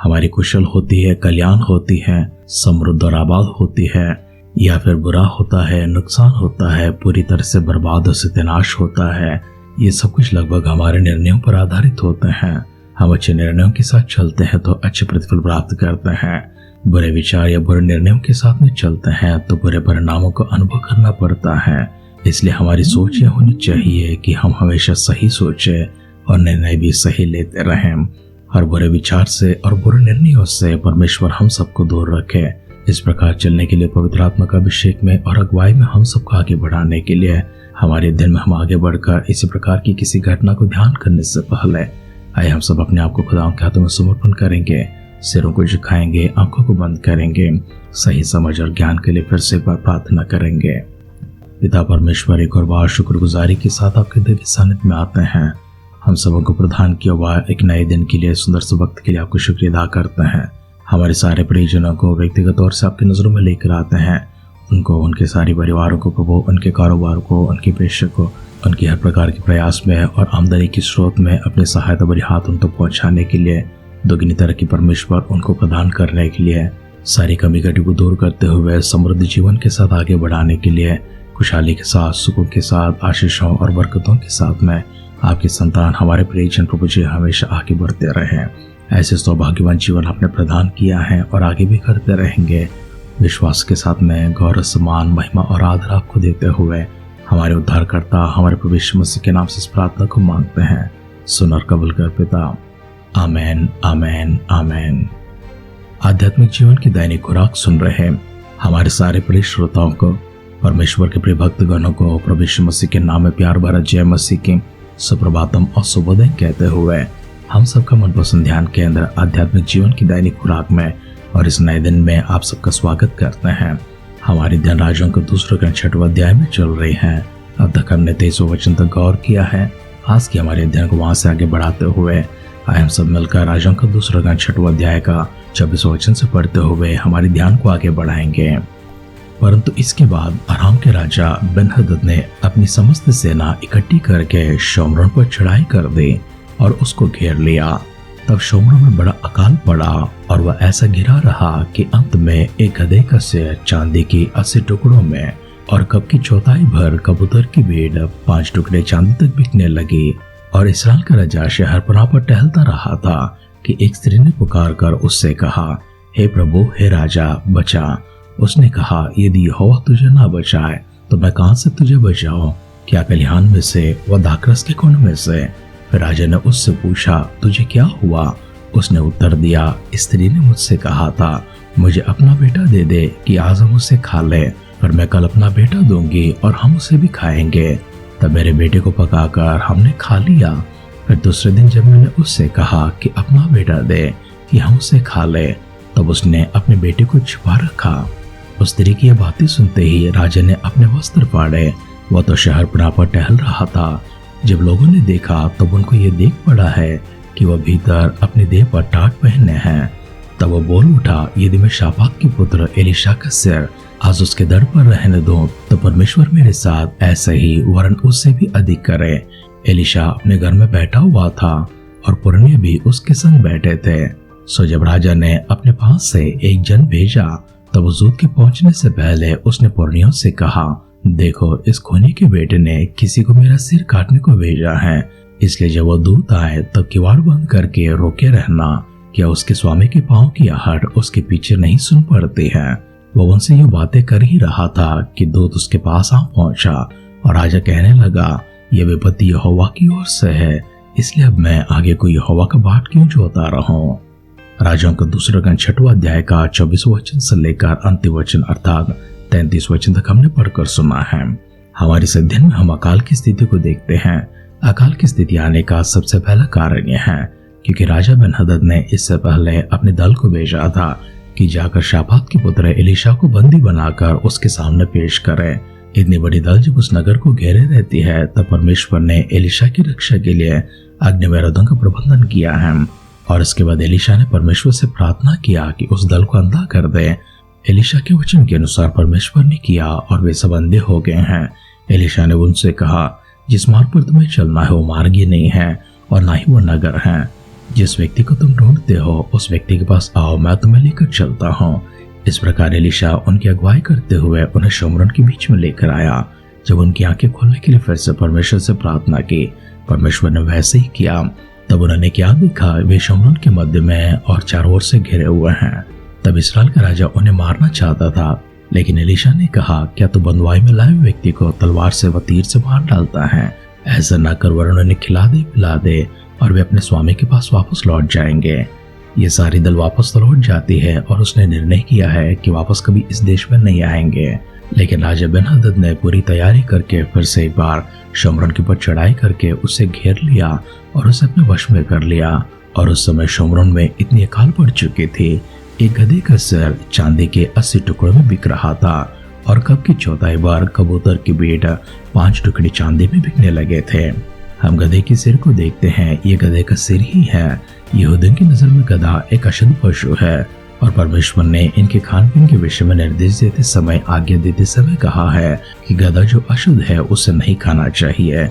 हमारी कुशल होती है, कल्याण होती है, समृद्ध और आबाद होती है, या फिर बुरा होता है, नुकसान होता है, पूरी तरह से बर्बाद और सत्यानाश होता है। ये सब कुछ लगभग हमारे निर्णयों पर आधारित होते हैं। हम अच्छे निर्णयों के साथ चलते हैं तो अच्छे प्रतिफल प्राप्त करते हैं। बुरे विचार या बुरे निर्णयों के साथ में चलते हैं तो बुरे परिणामों को अनुभव करना पड़ता है। इसलिए हमारी सोच यह होनी चाहिए कि हम हमेशा सही सोचें और निर्णय भी सही लेते रहें। हर बुरे विचार से और बुरे निर्णयों से परमेश्वर हम सबको दूर रखे। इस प्रकार चलने के लिए पवित्र आत्मा का अभिषेक में और अगुवाई में हम सबको आगे बढ़ाने के लिए हमारे दिन में हम आगे बढ़कर इसी प्रकार की किसी घटना को ध्यान करने से पहले आइए हम सब अपने आप को खुदा के हाथों में समर्पण करेंगे, सिरों को झुकाएंगे, आंखों को बंद करेंगे, सही समझ और ज्ञान के लिए फिर से एक बार प्रार्थना करेंगे। पिता परमेश्वर, एक और बार शुक्रगुजारी के साथ आपके दिव्य सानिध्य में आते हैं। हम सबों को प्रदान किया हुआ एक नए दिन के लिए, सुंदर से वक्त के लिए आपको शुक्रिया अदा करते हैं। हमारे सारे परिजनों को व्यक्तिगत तौर से आपकी नजरों में लेकर आते हैं। उनको, उनके सारे परिवारों को प्रभु, उनके कारोबार को, उनके पेशे को, उनकी हर प्रकार के प्रयास में और आमदनी के स्रोत में अपनी सहायता भरी हाथ उन तक पहुंचाने के लिए, दोगुनी तरक्की परमेश्वर उनको प्रदान करने के लिए, सारी कमी घटी को दूर करते हुए समृद्ध जीवन के साथ आगे बढ़ाने के लिए, खुशहाली के साथ, सुखों के साथ, आशीषों और बरकतों के साथ में आपके संतान, हमारे परिजन प्रभु जी हमेशा आगे बढ़ते रहें। ऐसे सौभाग्यवान जीवन आपने प्रदान किया है और आगे भी करते रहेंगे। विश्वास के साथ में गौरव, सम्मान, महिमा और आदर आपको देते हुए हमारे उद्धारकर्ता, हमारे प्रभु यीशु मसीह के नाम से इस प्रार्थना को मांगते हैं। सुन और कबूल कर पिता। आमेन, आमेन, आमेन। आध्यात्मिक जीवन की दैनिक खुराक सुन रहे हमारे सारे प्रिय श्रोताओं को, परमेश्वर के प्रिय भक्तगणों को प्रभु यीशु मसीह के नाम में प्यार भरा जय मसीह की सुप्रभातम और शुभोदय कहते हुए हम सबका मनपसंद ध्यान केंद्र आध्यात्मिक जीवन की दैनिक खुराक में और इस नए दिन में आप सबका स्वागत करते हैं। हमारी ध्यान राजों के दूसरे ग्रंथ 6वें अध्याय में चल रही है। अब तक हमने 23वें वचन तक गौर किया है। आज की हमारे अध्ययन को वहां से आगे बढ़ाते हुए आए हम सब मिलकर राजों का दूसरा ग्रंथ 6वें अध्याय का 24वें वचन से पढ़ते हुए हमारे ध्यान को आगे बढ़ाएंगे। परंतु इसके बाद अराम के राजा बेन-हदद ने अपनी समस्त सेना इकट्ठी करके शोम्रोन पर चढ़ाई कर दी और उसको घेर लिया। तब शोम्रोन में बड़ा अकाल पड़ा और वह ऐसा गिरा रहा कि अंत में एक गधे का सिर चांदी की 80 टुकड़ों में और कब की चौथाई भर कबूतर की भीड़ 5 टुकड़े चांदी तक बिकने लगी। और इस्राएल का राजा शहर पनाह पर टहलता रहा था कि एक स्त्री ने पुकार कर उससे कहा, हे प्रभु, हे राजा, बचा। उसने कहा, यदि यहोवा तुझे ना बचाए तो मैं कहां से तुझे बचाऊं? क्या खलिहान में से व दाखरस के कोने में से? फिर राजा ने उससे पूछा, तुझे क्या हुआ? उसने उत्तर दिया, स्त्री ने मुझसे कहा था, मुझे अपना बेटा दे दे कि आज हम उसे खा ले, पर मैं कल अपना बेटा दूंगी और हम उसे भी खाएंगे। तब मेरे बेटे को पकाकर हमने खा लिया। फिर दूसरे दिन जब मैंने उससे कहा कि अपना बेटा दे कि हम उसे खा ले, तब उसने अपने बेटे को छुपा रखा। उस स्त्री की यह बातें सुनते ही राजा ने अपने वस्त्र फाड़े। वह तो शहर पनाह पर टहल रहा था। जब लोगों ने देखा तब उनको ये देख पड़ा है कि वह भीतर अपने देह पर टाट पहने हैं। तब वह बोल उठा, यदि मैं शाफात के पुत्र एलीशा का सिर आज उसके दर पर रहने दूं तो परमेश्वर मेरे साथ ऐसे ही वरन उससे भी अधिक करे। एलीशा अपने घर में बैठा हुआ था और पुरनिये भी उसके संग बैठे थे। सो जब राजा ने अपने पास से एक जन भेजा तब उस दूत के पहुंचने से पहले उसने पुरनियों से कहा, देखो, इस खूनी के बेटे ने किसी को मेरा सिर काटने को भेजा है। इसलिए जब वो दूत आए तब किवाड़ बंद करके रोके रहना। क्या उसके स्वामी के पांव की आहट उसके पीछे नहीं सुन पड़ती है? वो उनसे ये बातें कर ही रहा था कि दूत उसके पास आ पहुंचा और राजा कहने लगा, यह विपत्ति यहोवा की ओर से है, इसलिए अब मैं आगे को यहोवा का बाट क्यों जोता रहूं? राजाओं का दूसरा ग्रंथ 6वां अध्याय का 24वां वचन से लेकर अंतिम वचन अर्थात 33 वचन तक हमने पढ़कर सुना है। हमारे इस अध्ययन में हम अकाल की स्थिति को देखते हैं। अकाल की स्थिति आने का सबसे पहला कारण यह है क्योंकि राजा बेन-हदद ने इससे पहले अपने दल को भेजा था कि जाकर शाफात के पुत्र एलीशा को बंदी बनाकर उसके सामने पेश करे। इतनी बड़ी दल जब उस नगर को घेरे रहती है तब परमेश्वर ने एलीशा की रक्षा के लिए अग्निमय रथों का प्रबंधन किया है। और इसके बाद एलीशा ने परमेश्वर से प्रार्थना किया कि उस दल को अंधा कर दे। एलीशा के वचन के अनुसार परमेश्वर ने किया और वे सब अंधे हो गए हैं। एलीशा ने उनसे कहा, जिस मार्ग पर तुम्हें चलना है वो मार्ग ही नहीं है और ना ही वो नगर है। जिस व्यक्ति को तुम ढूंढते हो उस व्यक्ति के पास आओ, मैं तुम्हें लेकर चलता हूँ। इस प्रकार एलिशा उनकी अगुवाई करते हुए उन्हें शमरोन के बीच में लेकर आया। जब उनकी आंखें खोलने के लिए फिर से परमेश्वर से प्रार्थना की, परमेश्वर ने वैसे ही किया। तब उन्होंने क्या देखा, वे शमरोन के मध्य में और चारों ओर से घिरे हुए हैं। तब इस्राएल का राजा उन्हें मारना चाहता था, लेकिन एलिशा ने कहा, क्या तू बंधुआई में लाए व्यक्ति को तलवार से व तीर से मार डालता है? ऐसा न कर, वरन उन्हें खिला दे पिला दे और वे अपने स्वामी के पास वापस लौट जाएंगे। ये सारी दल वापस तो लौट जाती है और उसने निर्णय किया है कि वापस कभी इस देश में नहीं आएंगे। लेकिन राजा बेन-हदद ने पूरी तैयारी करके फिर से एक बार शमरोन के ऊपर चढ़ाई करके उसे घेर लिया और उसे अपने वश में कर लिया। और उस समय शमरोन में इतनी अकाल पड़ चुकी थी, एक गधे का सिर चांदी के 80 टुकड़ों में बिक रहा था और कब की चौथाई बार कबूतर की बीट 5 टुकड़े चांदी में बिकने लगे थे। हम गधे के सिर को देखते हैं, ये गधे का सिर ही है। यहूदियों की नजर में गधा एक अशुद्ध पशु है और परमेश्वर ने इनके खान पीन के विषय में निर्देश देते समय, आज्ञा देते समय कहा है कि गधा जो अशुद्ध है उसे नहीं खाना चाहिए।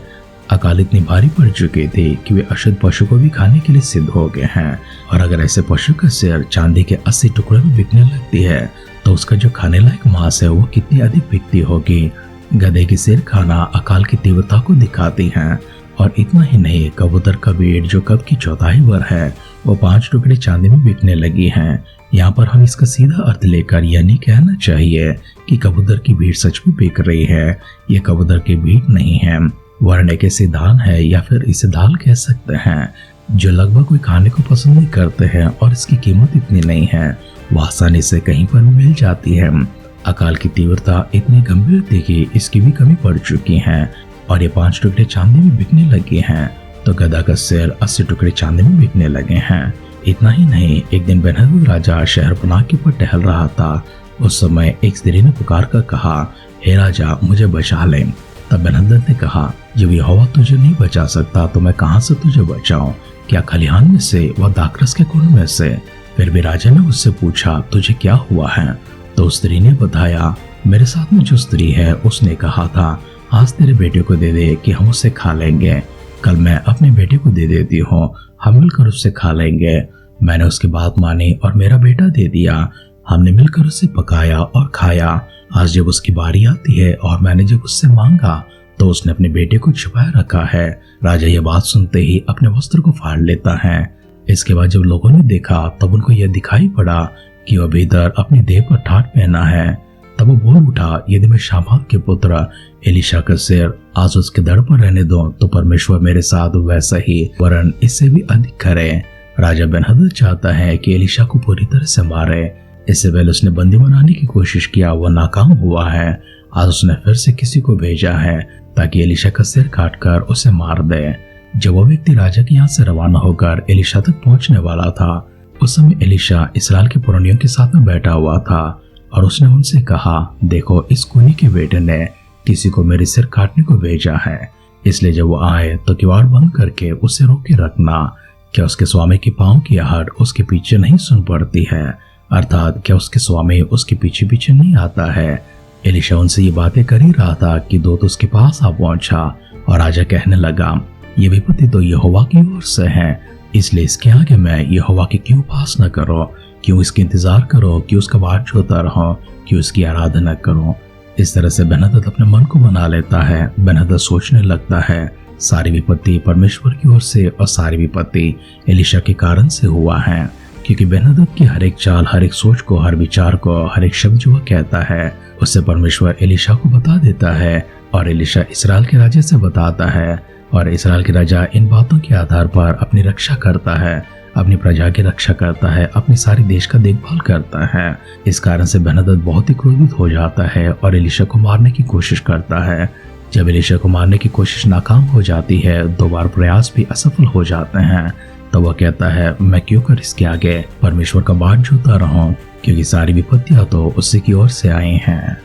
अकाल इतनी भारी पड़ चुकी थी कि वे अशुद्ध पशु को भी खाने के लिए सिद्ध हो गए हैं। और अगर ऐसे पशु का सिर चांदी के 80 टुकड़े में बिकने लगती है तो उसका जो खाने लायक मांस है वो कितनी अधिक बिकती होगी। गधे की सिर खाना अकाल की तीव्रता को दिखाती है। और इतना ही नहीं, कबूतर का बीट जो कब की चौथाई भर है वो 5 टुकड़े चांदी में बिकने लगी हैं। यहाँ पर हम इसका सीधा अर्थ लेकर यह नहीं कहना चाहिए कि कबूतर की भीड़ सच में बिक रही है। ये कबूतर की भीड़ नहीं है, वरन एक ऐसी दान है या फिर इसे दाल कह सकते हैं जो लगभग कोई खाने को पसंद नहीं करते हैं और इसकी कीमत इतनी नहीं है, वो आसानी से कहीं पर भी मिल जाती है। अकाल की तीव्रता इतनी गंभीर थी कि इसकी भी कमी पड़ चुकी है और ये 5 टुकड़े चांदी में बिकने लगे हैं, तो गधा का सिर 80 टुकड़े चांदी में बिकने लगे हैं। इतना ही नहीं, एक दिन बेन-हदद राजा शहरपनाह के ऊपर टहल रहा था। उस समय एक स्त्री ने पुकार कर कहा, हे राजा, मुझे बचा ले। तब बेन-हदद ने कहा, जब यहोवा तुझे नहीं बचा सकता तो मैं कहां से तुझे बचाऊं? क्या खलिहान में से व दाखरस के कुंड में से? फिर भी राजा ने उससे पूछा, तुझे क्या हुआ है? तो स्त्री ने बताया, मेरे साथ में जो स्त्री है उसने कहा था, आज तेरे बेटे को दे दे कि हम उसे खा लेंगे। कल मैं अपने बेटे को दे देती हूँ, हम मिलकर उससे खा लेंगे। मैंने उसकी बात मानी और मेरा बेटा दे दिया। हमने मिलकर उसे पकाया और खाया। आज जब उसकी बारी आती है और मैंने जब उससे मांगा तो उसने अपने बेटे को छुपाए रखा है। राजा यह बात सुनते ही अपने वस्त्र को फाड़ लेता है। इसके बाद जब लोगों ने देखा तब उनको यह दिखाई पड़ा कि वह भीतर अपनी देह पर ठाट पहना है। तब वो बोल उठा, यदि मैं शाफात के पुत्र एलिशा का सिर आज उसके धड़ पर रहने दो तो परमेश्वर मेरे साथ वैसा ही वरन इससे भी अधिक करे। राजा बेन-हदद चाहता है कि एलिशा को पूरी तरह से मारे। इससे पहले उसने बंदी बनाने की कोशिश किया, वह नाकाम हुआ है। आज उसने फिर से किसी को भेजा है ताकि एलिशा का सिर काटकर उसे मार दे। जब वो व्यक्ति राजा के यहाँ से रवाना होकर एलिशा तक पहुंचने वाला था, उस समय एलिशा इस्राएल के पुरनियों के साथ में बैठा हुआ था और उसने उनसे कहा, देखो, इस खूनी के बेटे ने किसी को मेरे सिर काटने को भेजा है, इसलिए जब वो आए तो किवाड़ बंद करके उसे रोके रखना। क्या उसके स्वामी के पांव की आहट उसके पीछे नहीं सुन पड़ती है? अर्थात क्या उसके स्वामी उसके पीछे पीछे नहीं आता है? एलिशा उनसे ये बातें कर ही रहा था कि दूत उसके पास आ पहुंचा और राजा कहने लगा, ये विपत्ति तो यहोवा की ओर से है, इसलिए इसके आगे मैं यहोवा की क्यों उपास न करो, क्यों इसके इंतजार करो, क्यों उसका बाट जोता रहो, क्यों इसकी आराधना करो। इस तरह से बेन-हदद अपने मन को बना लेता है। बेन-हदद सोचने लगता है, सारी विपत्ति परमेश्वर की ओर से और सारी विपत्ति एलिशा के कारण से हुआ है, क्योंकि बेन-हदद की हर एक चाल, हर एक सोच को, हर विचार को, हर एक शब्द जो वह कहता है उससे परमेश्वर एलिशा को बता देता है और एलिशा इस्राएल के राजा से बताता है और इस्राएल के राजा इन बातों के आधार पर अपनी रक्षा करता है, अपनी प्रजा की रक्षा करता है, अपनी सारी देश का देखभाल करता है। इस कारण से बेन-हदद बहुत ही क्रोधित हो जाता है और एलिशा को मारने की कोशिश करता है। जब एलिशा को मारने की कोशिश नाकाम हो जाती है, 2 बार प्रयास भी असफल हो जाते हैं, तो वह कहता है, मैं क्यों कर इसके आगे परमेश्वर का बाट जोता रहूं, क्योंकि सारी विपत्तियां तो उसी की ओर से आई हैं।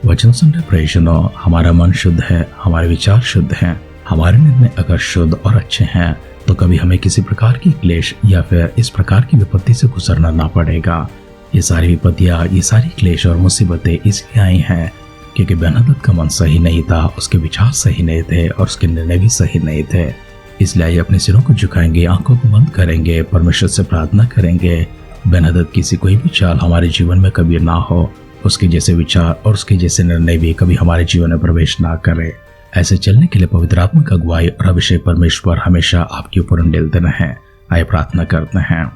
वचन सुनने प्रियजनों, हमारा मन शुद्ध है, हमारे विचार शुद्ध हैं, हमारे निर्णय अगर शुद्ध और अच्छे हैं तो कभी हमें किसी प्रकार की क्लेश या फिर इस प्रकार की विपत्ति से गुजरना ना पड़ेगा। ये सारी विपत्तियां, ये सारी क्लेश और मुसीबतें इसलिए आई हैं क्योंकि बेन-हदद का मन सही नहीं था, उसके विचार सही नहीं थे और उसके निर्णय भी सही नहीं थे। इसलिए आइए अपने सिरों को झुकाएंगे, आंखों को बंद करेंगे, परमेश्वर से प्रार्थना करेंगे बेनहद किसी कोई भी चाल हमारे जीवन में कभी ना हो, उसके जैसे विचार और उसके जैसे निर्णय भी कभी हमारे जीवन में प्रवेश ना करे। ऐसे चलने के लिए पवित्र आत्मा का अगुवाई और अभिषेक परमेश्वर हमेशा आपके ऊपर उंडेलते रहें। आइए प्रार्थना करते हैं।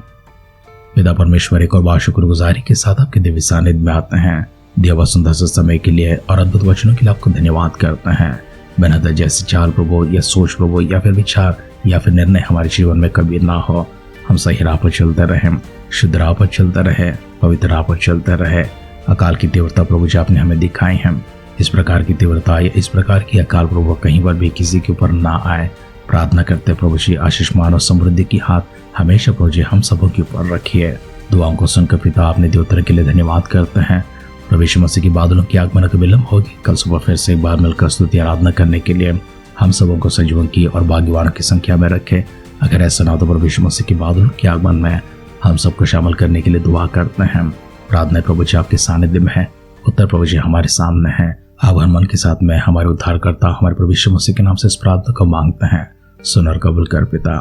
पिता परमेश्वर, एक और बार शुक्रगुजारी के साथ आपके दिव्य सानिध्य में आते हैं। दिया हुआ सुंदर से समय के लिए और अद्भुत वचनों के लिए आपको धन्यवाद करते हैं। बेनहद जैसे चाल प्रभु या सोच प्रभु या फिर विचार या फिर निर्णय हमारे जीवन में कभी ना हो, हम सही राह पर चलते रहें, शुद्ध राह पर चलते रहे, पवित्र राह पर चलते रहे। अकाल की तीव्रता प्रभु जी आपने हमें दिखाई है, इस प्रकार की तीव्रता या इस प्रकार की अकाल प्रभु कहीं पर भी किसी के ऊपर ना आए। प्रार्थना करते प्रभु जी आशीषमान और समृद्धि की हाथ हमेशा प्रभु जी हम सबों के ऊपर रखिए। दुआओं को सुनकर पिता आपने देवतर के लिए धन्यवाद करते हैं। प्रभु यीशु मसीह की बादलों की आगमन का विलंब होगी। कल सुबह फिर से एक बार मिलकर स्तुति आराधना करने के लिए हम सबों को सजीवों की और भाग्यवानों की संख्या में रखे। अगर ऐसा ना हो तो प्रभु यीशु मसीह की बादलों के आगमन में हम सबको शामिल करने के लिए दुआ करते हैं। प्रार्थना प्रभु जी आपके सानिध्य में है, उत्तर प्रभु जी हमारे सामने है। आप हर मन के साथ में हमारे उद्धारकर्ता हमारे प्रभु यीशु मसीह के नाम से इस प्रार्थना को मांगते हैं। सुन और कबूल कर पिता।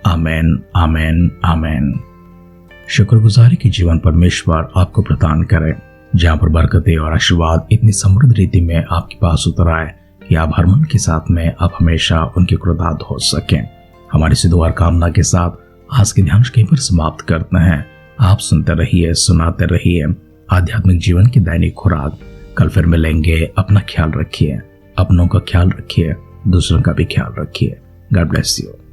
आमेन, आमेन, आमेन। शुक्रगुजारी की जीवन परमेश्वर आपको प्रदान करे, जहाँ पर बरकतें और आशीर्वाद इतनी समृद्ध रीति में आपके पास उतर आए कि आप हर मन के साथ में आप हमेशा उनके कृतार्थ हो सकें। हमारी सिद्धवार कामना के साथ आज के ध्यान कहीं पर समाप्त करते हैं। आप सुनते रहिए, सुनाते रहिए आध्यात्मिक जीवन की दैनिक खुराक। कल फिर मिलेंगे। अपना ख्याल रखिए, अपनों का ख्याल रखिए, दूसरों का भी ख्याल रखिए। God bless you.